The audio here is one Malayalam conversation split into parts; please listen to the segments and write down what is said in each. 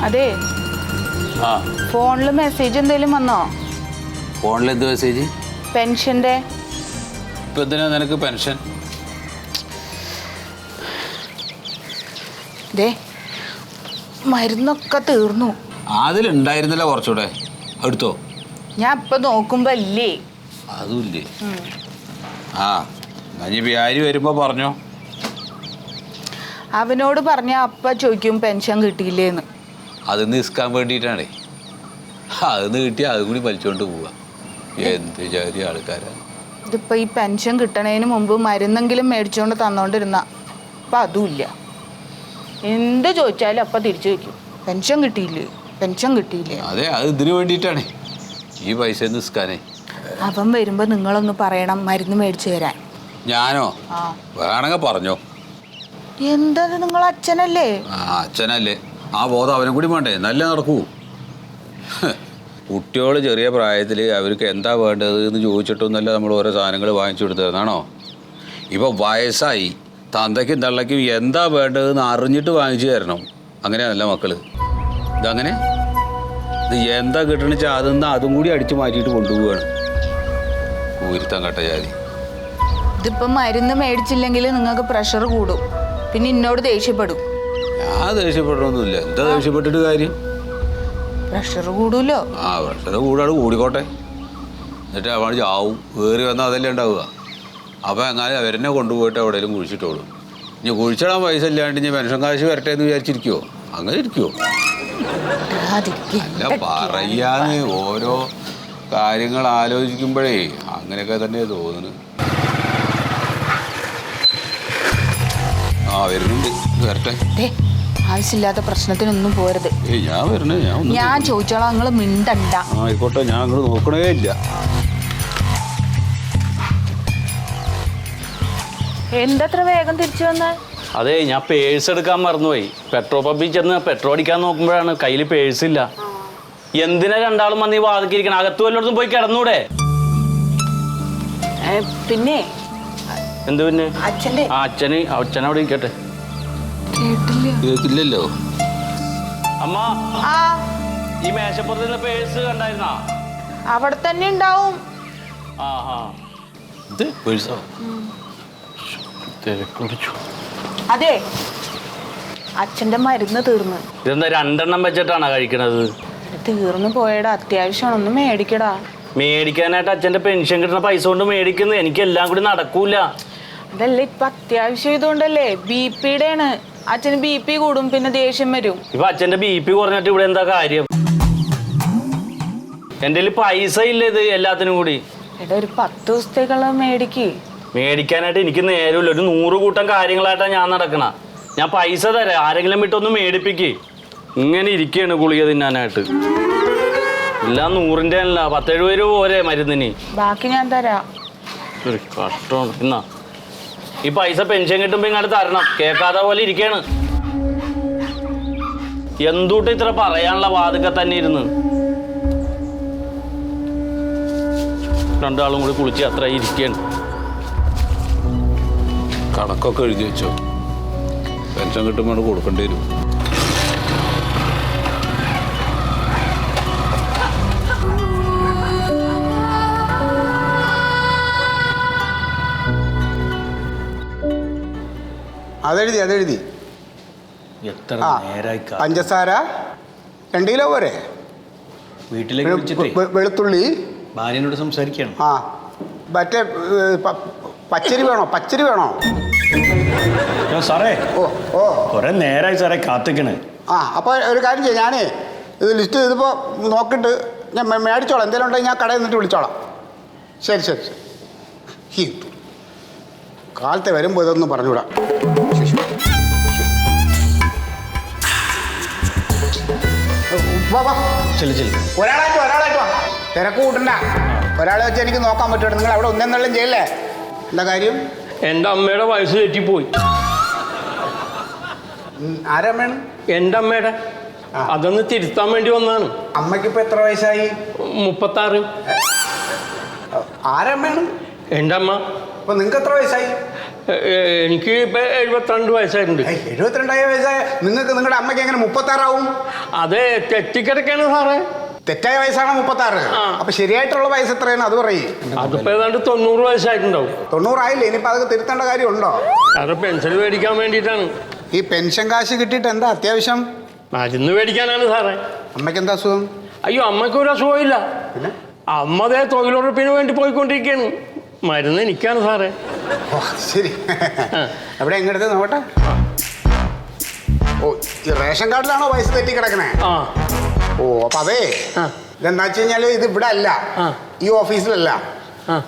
അതെ ഫോണിൽ മെസ്സേജ് എന്തെങ്കിലും വന്നോ? ഫോണിൽ എന്ത് മെസ്സേജ്? പെൻഷന്റെ. ഇപ്പൊ എന്തിനാ നിനക്ക് പെൻഷൻ? മരുന്നൊക്കെ തീർന്നു. അതിലുണ്ടായിരുന്നല്ലോ കുറച്ചുകൂടെ, എടുത്തോ? ഞാൻ ഇപ്പൊ നോക്കുമ്പോ ഇല്ലേ. അതുമില്ലേ? ആ ഇനി വ്യാരി വരുമ്പോ പറഞ്ഞോ. അവനോട് പറഞ്ഞ അപ്പ ചോദിക്കും പെൻഷൻ കിട്ടിയില്ലേന്ന്. അതിന്ന് ഇസ്കാൻ വേണ്ടിയിട്ടാണേ. അതിന്ന് കിട്ടിയ അതും കൂടി വലിച്ചോണ്ട് പോവാ. എന്ത് ജാതി ആൾക്കാരാ. ഇതിപ്പോ ഈ പെൻഷൻ കിട്ടണതിന് മുമ്പ് മരുന്നെങ്കിലും മേടിച്ചോണ്ട് തന്നോണ്ടിരുന്ന അപ്പൊ അതുമില്ല. എന്ത് ചോദിച്ചാലും അപ്പൊ തിരിച്ചു വയ്ക്കും, പെൻഷൻ കിട്ടിയില്ലേ, പെൻഷൻ കിട്ടിയില്ലേ. അതെ, അത് ഇതിന് വേണ്ടിയിട്ടാണേ, ഈ പൈസ നിസ്കാനേ. അവൻ വരുമ്പോ നിങ്ങളൊന്ന് പറയണം മരുന്ന് മേടിച്ചു തരാൻ. ഞാനോ? വേണമെങ്കിൽ പറഞ്ഞോ. എന്താ നിങ്ങൾ അച്ഛനല്ലേ? അച്ഛനല്ലേ, ആ ബോധം അവനും കൂടി വേണ്ടേ, നല്ല നടക്കൂ. കുട്ടികൾ ചെറിയ പ്രായത്തിൽ അവർക്ക് എന്താ വേണ്ടത് എന്ന് ചോദിച്ചിട്ടൊന്നല്ല നമ്മൾ ഓരോ സാധനങ്ങൾ വാങ്ങിച്ചു കൊടുത്തതെന്നാണോ? ഇപ്പോൾ വയസ്സായി, തന്തയ്ക്കും തള്ളയ്ക്കും എന്താ വേണ്ടതെന്ന് അറിഞ്ഞിട്ട് വാങ്ങിച്ചു തരണം. അങ്ങനെയല്ല മക്കൾ. ഇതങ്ങനെ ഇത് എന്താ കിട്ടണമെന്ന് വെച്ചാൽ അതെന്ന് അതും കൂടി അടിച്ചു മാറ്റിയിട്ട് കൊണ്ടുപോവുകയാണ്. ഊരുത്തം കട്ട ജാതി. ഇതിപ്പം മരുന്ന് മേടിച്ചില്ലെങ്കിൽ നിങ്ങൾക്ക് പ്രഷർ കൂടും, പിന്നെ എന്നോട് ദേഷ്യപ്പെടും. ഞാൻ ദേഷ്യപ്പെടണമെന്നില്ല. എന്താ ദേഷ്യപ്പെട്ടിട്ട് കാര്യം? പ്രഷർ കൂടൂലോ. പ്രഷർ കൂടാണ്, കൂടിക്കോട്ടെ. എന്നിട്ട് അവൾ ചാവും. കയറി വന്നാൽ അതല്ലേ ഉണ്ടാവുക. അപ്പോൾ എങ്ങനെ അവരെന്നെ കൊണ്ടുപോയിട്ട് എവിടെയെങ്കിലും കുഴിച്ചിട്ടോളൂ. ഇനി കുഴിച്ചിടാൻ പൈസ ഇല്ലാണ്ട് ഇനി പെൻഷൻ കാശ് വരട്ടെ എന്ന് വിചാരിച്ചിരിക്കുവോ? അങ്ങനെ ഇരിക്കുവോ? അല്ല, പറയാന്ന് ഓരോ കാര്യങ്ങൾ ആലോചിക്കുമ്പോഴേ അങ്ങനെയൊക്കെ തന്നെ തോന്നുന്നു. വരുന്നുണ്ട്, വരട്ടെ. ആവശ്യമില്ലാത്ത പ്രശ്നത്തിനൊന്നും പോരുത്. ഞാൻ വരണേ, ഞാൻ ചോദിച്ചോളാം, നിങ്ങൾ മിണ്ടണ്ട. ആയിക്കോട്ടെ, ഞാൻ അങ്ങോട്ട് നോക്കണേ ഇല്ല. എന്തത്ര വേഗം തിരിച്ചു വന്ന? അതെ, ഞാൻ പേഴ്സ് എടുക്കാൻ മറന്നുപോയി. പെട്രോൾ പമ്പിൽ ചെന്ന് പെട്രോൾ അടിക്കാൻ നോക്കുമ്പോഴാണ് കയ്യിൽ പേഴ്സ് ഇല്ല. എന്തിനാ രണ്ടാളും വന്ന് ഈ വാതിക്കിരിക്കണം? അകത്തു വല്ലയിടത്തും പോയി കിടന്നൂടെ? പിന്നെ എന്ത് പിന്നെ? അച്ഛനെ അവിടെ ഇരിക്കട്ടെ. കേട്ടില്ലല്ലോ. അമ്മ, ഈ മേശപ്പുറത്തുള്ള പേഴ്സ് കണ്ടായിരുന്നാ? അവിടെ തന്നെ ഉണ്ടാവും. അതെ, അച്ഛന്റെ മരുന്ന് തീർന്നു. ഇതെന്താ രണ്ടെണ്ണം വെച്ചിട്ടാണോ കഴിക്കണത്? തീർന്നു പോയടാ, അത്യാവശ്യമാണ്, ഒന്ന് മേടിക്കടാ. മേടിക്കാനായിട്ട് അച്ഛന്റെ പെൻഷൻ കിട്ടുന്ന പൈസ കൊണ്ട് മേടിക്കുന്നത് എനിക്ക് എല്ലാം കൂടി നടക്കൂല. അതല്ല, ഇപ്പൊ അത്യാവശ്യം ഇതുകൊണ്ടല്ലേ, BP-യുടെ ആണ്. അച്ഛന് BP കൂടും, പിന്നെ ദേഷ്യം വരും. ഇപ്പൊ അച്ഛന്റെ BP കുറഞ്ഞിട്ട് ഇവിടെ എന്താ കാര്യം? എന്റെ പൈസ ഇല്ല ഇത് എല്ലാത്തിനും കൂടി. എടാ, ഒരു 10 ദിവസത്തേക്കുള്ള മേടിക്കാനായിട്ട് എനിക്ക് നേരമില്ല. ഒരു 100 കൂട്ടം കാര്യങ്ങളായിട്ടാണ് ഞാൻ നടക്കണ. ഞാൻ പൈസ തരാം, ആരെങ്കിലും വിട്ടൊന്ന് മേടിപ്പിക്ക്. ഇങ്ങനെ ഇരിക്കുകയാണ് ഗുളിക തിന്നാനായിട്ട്. എല്ലാം 100ന്റെ അല്ല, 10-70 രൂപ പോരെ മരുന്നിന്. ബാക്കി ഞാൻ തരാം. ഒരു കഷ്ടമാണ്. എന്നാ ഈ പൈസ പെൻഷൻ കിട്ടുമ്പോ ഇങ്ങോട്ട് തരണം. കേൾക്കാതെ പോലെ ഇരിക്കാണ്. എന്തുട്ട് ഇത്ര പറയാനുള്ള വാതൊക്കെ തന്നെ ഇരുന്ന് രണ്ടാളും കൂടി കുളിച്ച് അത്ര ഇരിക്കാണ്. കണക്കൊക്കെ എഴുതി വെച്ചോ, പെൻഷൻ കിട്ടുമ്പോൾ കൊടുക്കേണ്ടി വരും. അതെഴുതി. എത്ര നേരായി പഞ്ചസാര 2 കിലോ പോരെ? വീട്ടിലേക്ക് വിളിച്ചിട്ടേ വെളുത്തുള്ളി ഭാര്യനോട് സംസാരിക്കണം. മറ്റേ പച്ചരി വേണോ? സാറേ, ഓ കുറെ നേരായി സാറേ കാത്തിക്കണ്. അപ്പോൾ ഒരു കാര്യം ചെയ്യാം, ഞാനേ ഇത് ലിസ്റ്റ് ചെയ്തപ്പോൾ നോക്കിയിട്ട് ഞാൻ മേടിച്ചോളാം. എന്തെങ്കിലും ഉണ്ടെങ്കിൽ ഞാൻ കടയിൽ നിന്നിട്ട് വിളിച്ചോളാം. ശരി. കാലത്തെ വരുമ്പോൾ ഇതൊന്നും പറഞ്ഞുകൂടാ. ഒരാളായിട്ട് വാ, തിരക്ക് കൂട്ടണ്ട. ഒരാളെ വെച്ച് എനിക്ക് നോക്കാൻ പറ്റുമോ? നിങ്ങൾ അവിടെ ഒന്നെന്നെല്ലാം ചെയ്യല്ലേ? എന്താ കാര്യം? എൻ്റെ അമ്മയുടെ വയസ്സ് തെറ്റിപ്പോയി. ആരമ്മയാണ്? എൻ്റെ അമ്മയുടെ. അതൊന്ന് തിരുത്താൻ വേണ്ടി വന്നതാണ്. അമ്മയ്ക്കിപ്പോൾ എത്ര വയസ്സായി? 36. ആരമ്മയാണ്? എൻ്റെ അമ്മ. അപ്പോൾ നിങ്ങൾക്ക് എത്ര വയസ്സായി? എനിക്ക് ഇപ്പം 72 വയസ്സായിട്ടുണ്ട്. 72 വയസ്സായ നിങ്ങൾക്ക് നിങ്ങളുടെ അമ്മയ്ക്ക് എങ്ങനെ 36 ആവും? അതെ, തെറ്റിക്കിടക്കാണ് സാറേ. തെറ്റായ വയസ്സാണ് 36. അപ്പൊ ശരിയായിട്ടുള്ള വയസ്സ് എത്രയാണ് അത് പറയും? അതിപ്പോൾ ഏതാണ്ട് 90 വയസ്സായിട്ടുണ്ടാവും. 90 ആയില്ലേ? ഇനിയിപ്പോൾ അതൊക്കെ തിരുത്തേണ്ട കാര്യമുണ്ടോ? അത് പെൻഷൻ മേടിക്കാൻ വേണ്ടിയിട്ടാണ്. ഈ പെൻഷൻ കാശ് കിട്ടിയിട്ട് എന്താ അത്യാവശ്യം? മരുന്ന് മേടിക്കാനാണ് സാറേ. അമ്മയ്ക്ക് എന്താ അസുഖം? അയ്യോ, അമ്മയ്ക്ക് ഒരു അസുഖമില്ല. പിന്നെ അമ്മ അതേ തൊഴിലുറപ്പിന് വേണ്ടി പോയിക്കൊണ്ടിരിക്കുകയാണ്. മരുന്ന് എനിക്കാണ് സാറേ. ഓ ശരി. എവിടെ എങ്ങടുത്ത് നോക്കട്ടെ. ഓ, ഈ റേഷൻ കാർഡിലാണോ പൈസ തെറ്റി കിടക്കണേ? ആ. ഓ അപ്പൊ അതേ, ഇതെന്താ വെച്ച് കഴിഞ്ഞാല് ഇത് ഇവിടെ അല്ല, ഈ ഓഫീസിലല്ല.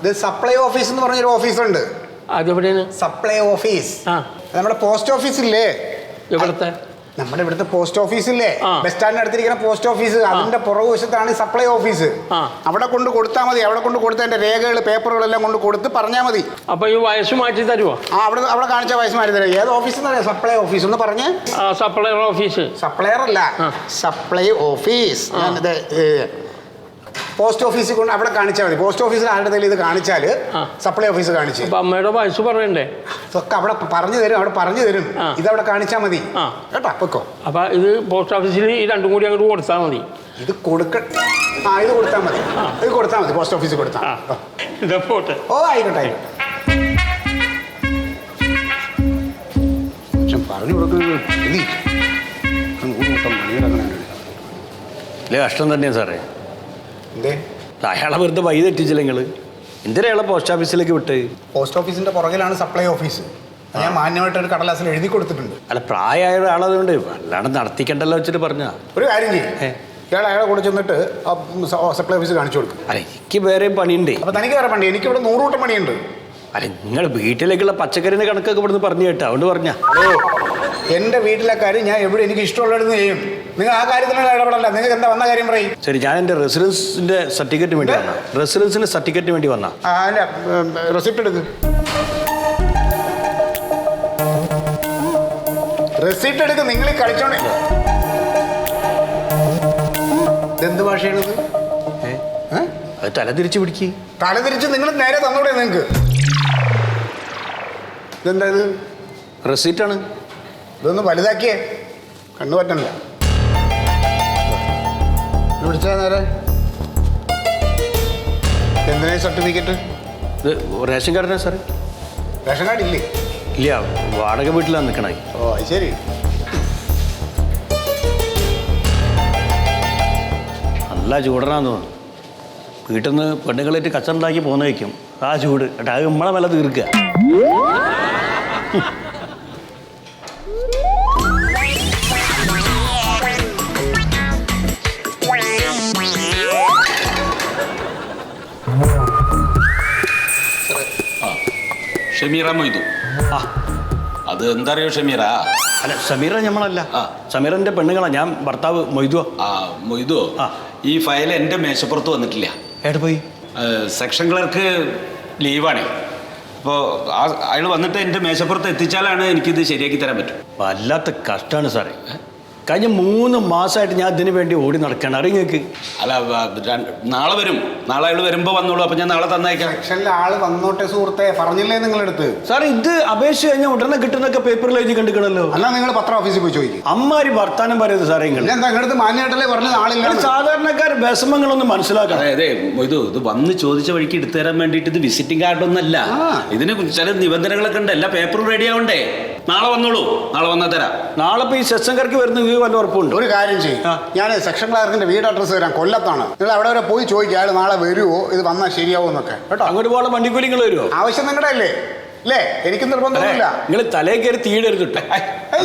ഇത് സപ്ലൈ ഓഫീസ് എന്ന് പറഞ്ഞൊരു ഓഫീസുണ്ട്. അതെവിടെയാണ്? സപ്ലൈ ഓഫീസ് നമ്മുടെ പോസ്റ്റ് ഓഫീസില്ലേ? എവിടുത്തെ? നമ്മുടെ ഇവിടുത്തെ പോസ്റ്റ് ഓഫീസില്ലേ? ആ. ബസ് സ്റ്റാൻഡിന് അടുത്തിരിക്കുന്ന പോസ്റ്റ് ഓഫീസ്, അതിന്റെ പുറകുവശത്താണ് ഈ സപ്ലൈ ഓഫീസ്. അവിടെ കൊണ്ട് കൊടുത്താൽ മതി. അവിടെ കൊണ്ട് കൊടുത്ത എന്റെ രേഖകൾ, പേപ്പറുകളെല്ലാം കൊണ്ട് കൊടുത്ത് പറഞ്ഞാൽ മതി. അപ്പൊ ഈ വയസ്സ് മാറ്റി തരുമോ? അവിടെ കാണിച്ച വയസ്സ് മാറ്റി തരാം. ഏത് ഓഫീസ് എന്ന് പറയാം? സപ്ലൈ ഓഫീസ് എന്ന് പറഞ്ഞ്. Supplier office. സപ്ലയർ അല്ല, സപ്ലൈ ഓഫീസ്. ഞാനിത് പോസ്റ്റ് ഓഫീസിൽ കൊണ്ട് അവിടെ കാണിച്ചാൽ മതി. പോസ്റ്റ് ഓഫീസിൽ ആരുടെ ഇത് കാണിച്ചാൽ സപ്ലൈ ഓഫീസ് കാണിച്ചു. അപ്പൊ അമ്മയുടെ വയസ്സ് പറയണ്ടേ? ഇതൊക്കെ അവിടെ പറഞ്ഞു തരും, അവിടെ പറഞ്ഞു തരും. ഇതവിടെ കാണിച്ചാൽ മതി കേട്ടോ. പൊക്കോ. അപ്പൊ ഇത് പോസ്റ്റ് ഓഫീസിൽ ഈ രണ്ടും കൂടി അങ്ങോട്ട് കൊടുത്താൽ മതി. ഇത് ഇത് കൊടുത്താൽ മതി. ഇത് കൊടുത്താൽ മതി. പോസ്റ്റ് ഓഫീസിൽ കൊടുത്താൽ. ഇത് പോട്ടെ. ഓ ആയിക്കോട്ടെ ആയിക്കോട്ടെ. പറഞ്ഞു കൊടുക്കുന്നത് കഷ്ടം തന്നെയാണ് സാറേ. എന്തേ? അയാളെ വെറുതെ വഴി തെറ്റിച്ചില്ല നിങ്ങൾ. എന്തിനാ അയാളെ പോസ്റ്റ് ഓഫീസിലേക്ക് വിട്ട്? പോസ്റ്റ് ഓഫീസിന്റെ പുറകിലാണ് സപ്ലൈ ഓഫീസ്. ഞാൻ മാന്യമായിട്ട് ഒരു കടലാസിൽ എഴുതി കൊടുത്തിട്ടുണ്ട്. അല്ല, പ്രായമായ ഒരാളതുകൊണ്ട് അല്ലാണ്ട് നടത്തിക്കണ്ടല്ലോ വെച്ചിട്ട് പറഞ്ഞ ഒരു കാര്യം ചെയ്യും, അയാളെ കൂടെ ചെന്നിട്ട് സപ്ലൈ ഓഫീസ് കാണിച്ചു കൊടുക്കും. അല്ല, എനിക്ക് വേറെ പണിയുണ്ടേ. അപ്പൊ തനിക്ക് വേറെ പണി? എനിക്കിവിടെ 100 കൂട്ടം പണിയുണ്ട്. അല്ല, നിങ്ങൾ വീട്ടിലേക്കുള്ള പച്ചക്കറിന്റെ കണക്കൊക്കെ ഇവിടുന്ന് പറഞ്ഞു കേട്ടോ, അതുകൊണ്ട് പറഞ്ഞ. എന്റെ വീട്ടിലെ കാര്യം ഞാൻ എവിടെ എനിക്ക് ഇഷ്ടമുള്ളതെന്ന് ചെയ്യും. നിങ്ങൾ ആ കാര്യത്തിലുള്ള ഇടപെടല്ല. നിങ്ങൾക്ക് എന്താ വന്ന കാര്യം പറയും? ശരി, ഞാൻ എൻ്റെ റെസിഡൻസിന്റെ സർട്ടിഫിക്കറ്റിന് വേണ്ടി വന്ന. റെസിഡൻസിന്റെ സർട്ടിഫിക്കറ്റിന് വേണ്ടി വന്ന. അല്ല, റെസിപ്റ്റ് എടുക്ക്. റെസിപ്റ്റ് എടുക്ക്. നിങ്ങൾ കളിച്ചോണേ. ഇതെന്ത് ഭാഷയാണിത്? അത് തല തിരിച്ച് പിടിക്ക്. തല തിരിച്ച് നിങ്ങൾ നേരെ തന്നൂടെ നിങ്ങൾക്ക്? ഇതെന്താ ഇത്? റെസിപ്റ്റാണ്. ഇതൊന്ന് വലുതാക്കിയേ, കണ്ണു പറ്റണില്ല. വിളിച്ചാ നേരെ. എന്തിനാ സർട്ടിഫിക്കറ്റ്? ഇത് റേഷൻ കാർഡിനാ സാറേ. റേഷൻ കാർഡ് ഇല്ലേ? ഇല്ല, വാടക വീട്ടിലാണ് നിൽക്കണേ. ഓ അത് ശരി. നല്ല ചൂടനാന്ന് തോന്നുന്നു. വീട്ടിൽ നിന്ന് പെണ്ണുങ്ങളായിട്ട് കച്ചറുണ്ടാക്കി പോന്ന വയ്ക്കും. ആ ചൂട് കേട്ടോ, അത് നമ്മളെ വില തീർക്കുക. ഷമീറ മൊയ്തു. അത് എന്താ അറിയോ ഷമീറ? അല്ല, സമീറ നമ്മളല്ല. സമീറിന്റെ പെണ്ണുങ്ങളാ. ഞാൻ ഭർത്താവ് മൊയ്തുവോ. മൊയ്തുവോ? ഈ ഫയൽ എൻ്റെ മേശപ്പുറത്ത് വന്നിട്ടില്ല. എവിടെ പോയി? സെക്ഷൻ ക്ലർക്ക് ലീവാണേ. അപ്പോൾ അയാൾ വന്നിട്ട് എൻ്റെ മേശപ്പുറത്ത് എത്തിച്ചാലാണ് എനിക്കിത് ശരിയാക്കി തരാൻ പറ്റും. വല്ലാത്ത കഷ്ടമാണ് സാറേ. കഴിഞ്ഞ 3 മാസമായിട്ട് ഞാൻ ഇതിനു വേണ്ടി ഓടി നടക്കുകയാണ്. അറിയങ്ങൾക്ക്. അല്ല, നാളെ വരും. നാളെ അയാൾ വരുമ്പോൾ വന്നോളൂ. അപ്പം ഞാൻ നാളെ തന്നേക്കാം. സെക്ഷനിലെ ആള് വന്നോട്ടെ സുഹൃത്തെ, പറഞ്ഞില്ലേ നിങ്ങളെടുത്ത്? സാർ, ഇത് അപേക്ഷ കഴിഞ്ഞാൽ ഉടനെ കിട്ടുന്നൊക്കെ പേപ്പറിൽ എഴുതി കണ്ടിക്കണല്ലോ. അല്ല, നിങ്ങൾ പത്ര ഓഫീസിൽ പോയി ചോദിക്കും. അമ്മാരി വർത്താനം പറയുന്നത് സാറേ. എന്താ നിങ്ങളടുത്ത് മാന്യമായിട്ടല്ലേ പറഞ്ഞത്? ആളില്ല. സാധാരണക്കാർ വിഷമങ്ങളൊന്നും മനസ്സിലാക്കണം. അതെ, മൊയ്തു, ഇത് വന്ന് ചോദിച്ച വഴിക്ക് എടുത്തു തരാൻ വേണ്ടിയിട്ട് ഇത് വിസിറ്റിംഗ് കാർഡൊന്നല്ല. ഇതിന് ചില നിബന്ധനകളൊക്കെ ഉണ്ട്. എല്ലാ പേപ്പറും റെഡി ആവണ്ടേ? നാളെ വന്നോളൂ. നാളെ വന്നാൽ തരാം. നാളെ ഇപ്പോൾ ഈ സെക്ഷൻകാർക്ക് വരുന്ന വല്ല ഉറപ്പുണ്ട്? ഒരു കാര്യം ചെയ്യും, ഞാൻ സെക്ഷൻ ക്ലർക്കിന്റെ വീട് അഡ്രസ്സ് തരാം. കൊല്ലത്താണ്. നിങ്ങൾ അവിടെ വരെ പോയി ചോദിക്കുക, അയാൾ നാളെ വരുമോ, ഇത് വന്നാൽ ശരിയാവും എന്നൊക്കെ കേട്ടോ. അങ്ങോട്ട് പോലെ വണ്ടിക്കൂലി നിങ്ങൾ വരുമോ? ആവശ്യം നിങ്ങളുടെ അല്ലേ? അല്ലേ? എനിക്ക് നിർബന്ധമില്ല. നിങ്ങൾ തലേ കയറി തീയിടരുത്.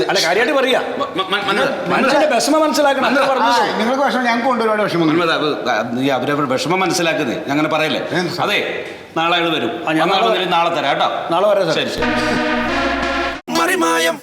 അല്ല, കാര്യമായിട്ട് പറയാ. മനുഷ്യന്റെ വിഷമം മനസ്സിലാക്കണം. നിങ്ങൾക്ക് വിഷമം, ഞങ്ങൾക്ക് കൊണ്ട് ഒരുപാട് വിഷമം. അവരവരുടെ വിഷമം മനസ്സിലാക്കുന്നത് അങ്ങനെ പറയല്ലേ. അതെ, നാളെ അയാൾ വരും. നാളെ തരാം കേട്ടോ. നാളെ വരാം. ശരി ശരി. മറിമായം